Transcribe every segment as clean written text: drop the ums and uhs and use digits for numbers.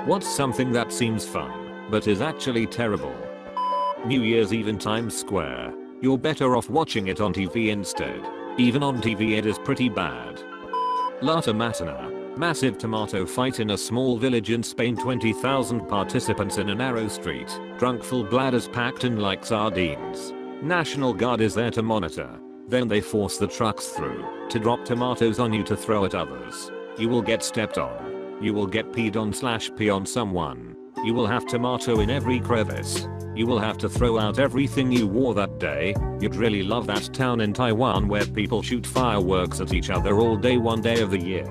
What's something that seems fun, but is actually terrible? New Year's Eve in Times Square. You're better off watching it on TV instead. Even on TV it is pretty bad. Lata Matana. Massive tomato fight in a small village in Spain. 20,000 participants in a narrow street. Drunk full bladders packed in like sardines. National Guard is there to monitor. Then they force the trucks through to drop tomatoes on you to throw at others. You will get stepped on. You will get peed on/pee on someone. You will have tomato in every crevice. You will have to throw out everything you wore that day. You'd really love that town in Taiwan where people shoot fireworks at each other all day one day of the year.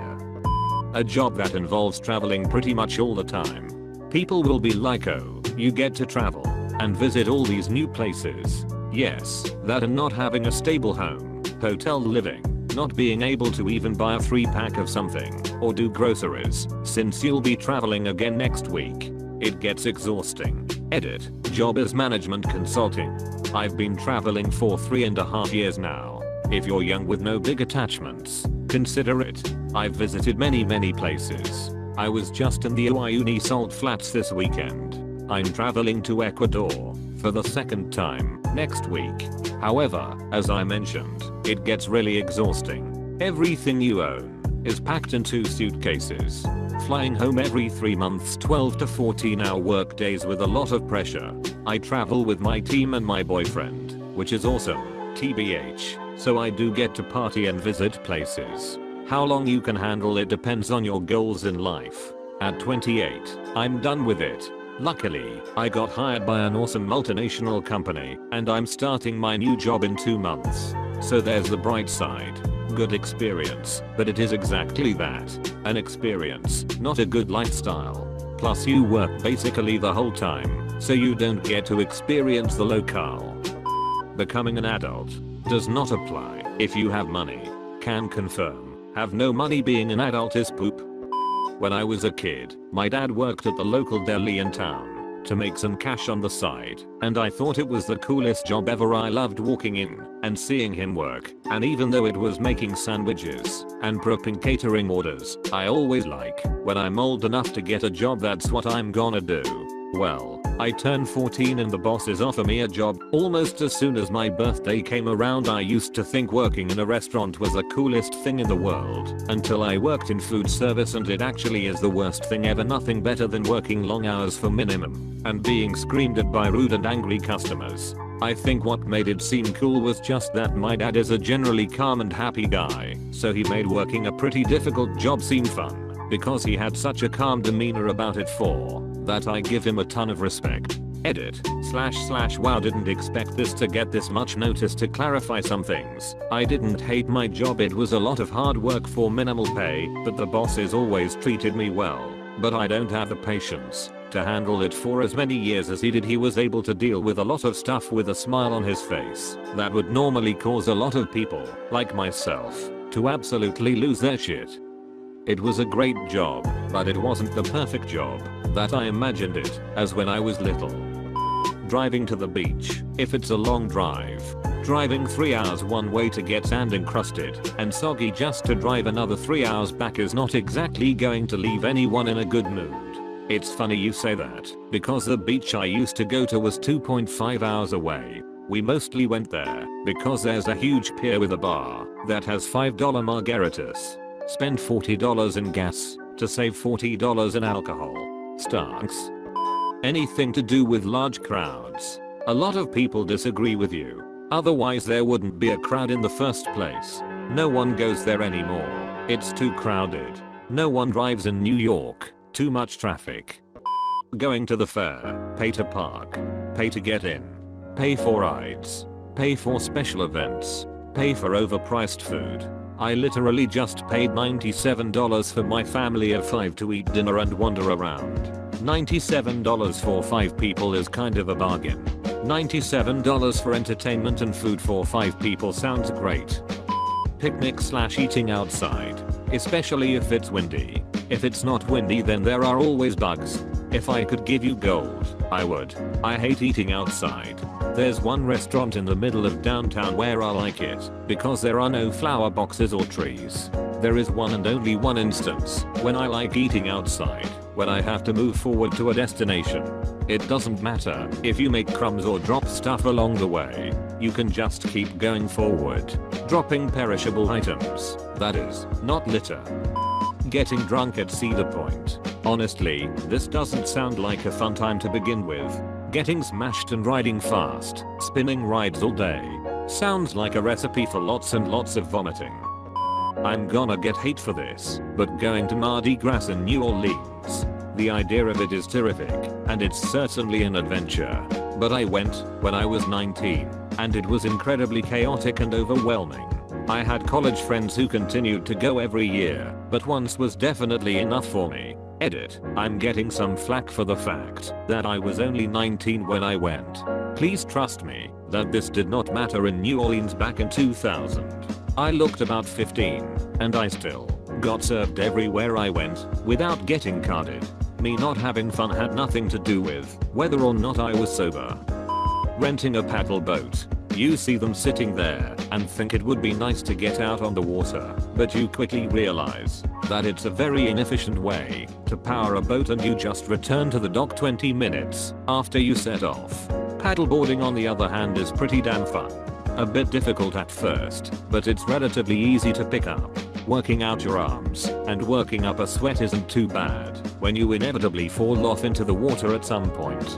A job that involves traveling pretty much all the time. People will be like, oh, you get to travel and visit all these new places. Yes, that and not having a stable home, hotel living, not being able to even buy a 3-pack of something or do groceries since you'll be traveling again next week. It gets exhausting. Edit. Job as management consulting. I've been traveling for 3.5 years now. If you're young with no big attachments, consider it. I've visited many places. I was just in the Uyuni Salt Flats this weekend. I'm traveling to Ecuador for the 2nd time next week. However, as I mentioned, it gets really exhausting. Everything you own is packed in 2 suitcases. Flying home every 3 months, 12 to 14-hour work days with a lot of pressure. I travel with my team and my boyfriend, which is awesome, TBH, so I do get to party and visit places. How long you can handle it depends on your goals in life. At 28, I'm done with it. Luckily, I got hired by an awesome multinational company, and I'm starting my new job in 2 months. So there's the bright side. Good experience, but it is exactly that. An experience, not a good lifestyle. Plus you work basically the whole time, so you don't get to experience the locale. Becoming an adult does not apply if you have money. Can confirm. Have no money being an adult is poop. When I was a kid, my dad worked at the local deli in town to make some cash on the side, and I thought it was the coolest job ever. I loved walking in and seeing him work, and even though it was making sandwiches and prepping catering orders, I always like, when I'm old enough to get a job, that's what I'm gonna do. Well, I turned 14 and the bosses offer me a job almost as soon as my birthday came around. I used to think working in a restaurant was the coolest thing in the world until I worked in food service, and it actually is the worst thing ever. Nothing better than working long hours for minimum and being screamed at by rude and angry customers. I think what made it seem cool was just that my dad is a generally calm and happy guy, so he made working a pretty difficult job seem fun because he had such a calm demeanor about it. For that I give him a ton of respect. Edit. / wow, didn't expect this to get this much notice. To clarify some things, I didn't hate my job. It was a lot of hard work for minimal pay, but the bosses always treated me well. But I don't have the patience to handle it for as many years as he did. He was able to deal with a lot of stuff with a smile on his face that would normally cause a lot of people, like myself, to absolutely lose their shit. It was a great job, but it wasn't the perfect job that I imagined it as when I was little. Driving to the beach, if it's a long drive. Driving 3 hours one way to get sand encrusted and soggy just to drive another 3 hours back is not exactly going to leave anyone in a good mood. It's funny you say that, because the beach I used to go to was 2.5 hours away. We mostly went there because there's a huge pier with a bar that has $5 margaritas. Spend $40 in gas to save $40 in alcohol. Starks. Anything to do with large crowds. A lot of people disagree with you. Otherwise there wouldn't be a crowd in the first place. No one goes there anymore. It's too crowded. No one drives in New York. Too much traffic. Going to the fair. Pay to park. Pay to get in. Pay for rides. Pay for special events. Pay for overpriced food. I literally just paid $97 for my family of 5 to eat dinner and wander around. $97 for 5 people is kind of a bargain. $97 for entertainment and food for 5 people sounds great. Picnic / eating outside, especially if it's windy. If it's not windy then there are always bugs. If I could give you gold, I would. I hate eating outside. There's one restaurant in the middle of downtown where I like it because there are no flower boxes or trees. There is one and only one instance when I like eating outside, when I have to move forward to a destination. It doesn't matter if you make crumbs or drop stuff along the way. You can just keep going forward, dropping perishable items, that is, not litter. Getting drunk at Cedar Point. Honestly, this doesn't sound like a fun time to begin with. Getting smashed and riding fast, spinning rides all day. Sounds like a recipe for lots and lots of vomiting. I'm gonna get hate for this, but going to Mardi Gras in New Orleans. The idea of it is terrific, and it's certainly an adventure. But I went when I was 19, and it was incredibly chaotic and overwhelming. I had college friends who continued to go every year, but once was definitely enough for me. Edit. I'm getting some flack for the fact that I was only 19 when I went. Please trust me that this did not matter in New Orleans back in 2000. I looked about 15, and I still got served everywhere I went without getting carded. Me not having fun had nothing to do with whether or not I was sober. Renting a paddle boat. You see them sitting there and think it would be nice to get out on the water, but you quickly realize that it's a very inefficient way to power a boat, and you just return to the dock 20 minutes after you set off. Paddleboarding on the other hand is pretty damn fun. A bit difficult at first, but it's relatively easy to pick up. Working out your arms and working up a sweat isn't too bad when you inevitably fall off into the water at some point.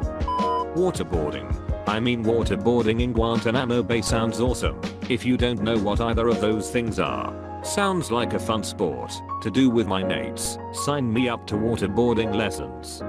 Waterboarding. Waterboarding in Guantanamo Bay sounds awesome. If you don't know what either of those things are, sounds like a fun sport to do with my mates. Sign me up to waterboarding lessons.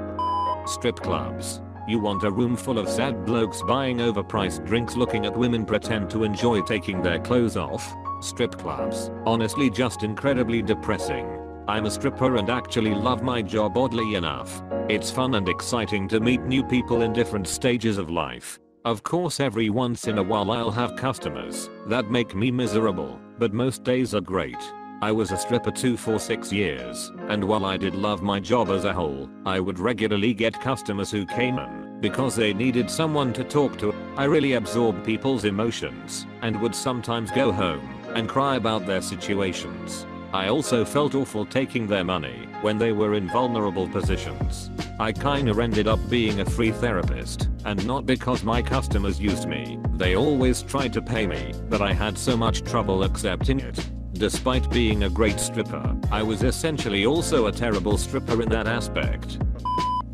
Strip clubs. You want a room full of sad blokes buying overpriced drinks looking at women pretend to enjoy taking their clothes off? Strip clubs. Honestly just incredibly depressing. I'm a stripper and actually love my job oddly enough. It's fun and exciting to meet new people in different stages of life. Of course every once in a while I'll have customers that make me miserable, but most days are great. I was a stripper too for 6 years, and while I did love my job as a whole, I would regularly get customers who came in because they needed someone to talk to. I really absorbed people's emotions and would sometimes go home and cry about their situations. I also felt awful taking their money when they were in vulnerable positions. I kinda ended up being a free therapist, and not because my customers used me. They always tried to pay me, but I had so much trouble accepting it. Despite being a great stripper, I was essentially also a terrible stripper in that aspect.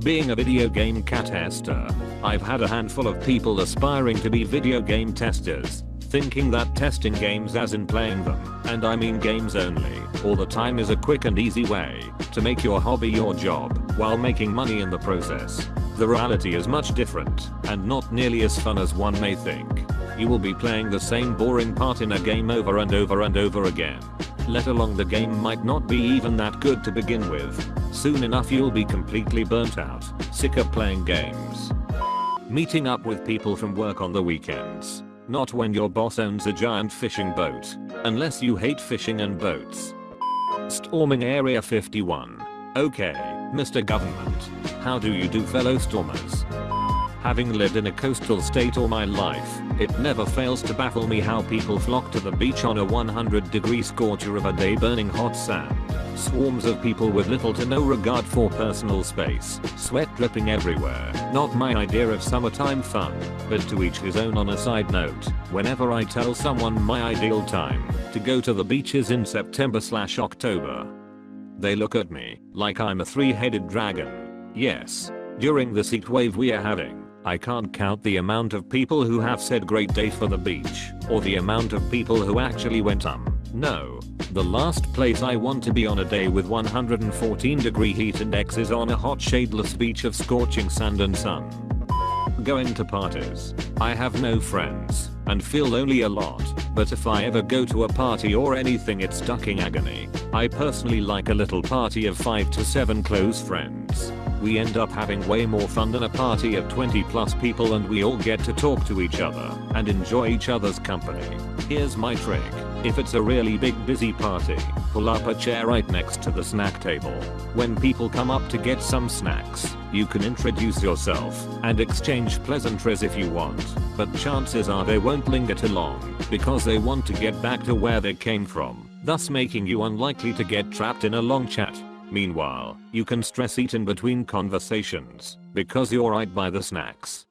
Being a video game cat tester. I've had a handful of people aspiring to be video game testers, thinking that testing games as in playing them, and I mean games only, all the time is a quick and easy way to make your hobby your job while making money in the process. The reality is much different and not nearly as fun as one may think. You will be playing the same boring part in a game over and over and over again. Let alone the game might not be even that good to begin with. Soon enough you'll be completely burnt out, sick of playing games. Meeting up with people from work on the weekends. Not when your boss owns a giant fishing boat, unless you hate fishing and boats. Storming Area 51. Okay, Mr. Government. How do you do, fellow stormers? Having lived in a coastal state all my life, it never fails to baffle me how people flock to the beach on a 100-degree scorcher of a day burning hot sand. Swarms of people with little to no regard for personal space, sweat dripping everywhere. Not my idea of summertime fun, but to each his own. On a side note, whenever I tell someone my ideal time to go to the beach is in September/October, they look at me like I'm a three-headed dragon. Yes, during this heat wave we are having, I can't count the amount of people who have said great day for the beach, or the amount of people who actually went no. The last place I want to be on a day with 114-degree heat index is on a hot shadeless beach of scorching sand and sun. Going to parties. I have no friends and feel lonely a lot, but if I ever go to a party or anything it's ducking agony. I personally like a little party of 5 to 7 close friends. We end up having way more fun than a party of 20 plus people, and we all get to talk to each other and enjoy each other's company. Here's my trick. If it's a really big busy party, pull up a chair right next to the snack table. When people come up to get some snacks, you can introduce yourself and exchange pleasantries if you want, but chances are they won't linger too long because they want to get back to where they came from. thus making you unlikely to get trapped in a long chat. Meanwhile, you can stress eat in between conversations because you're right by the snacks.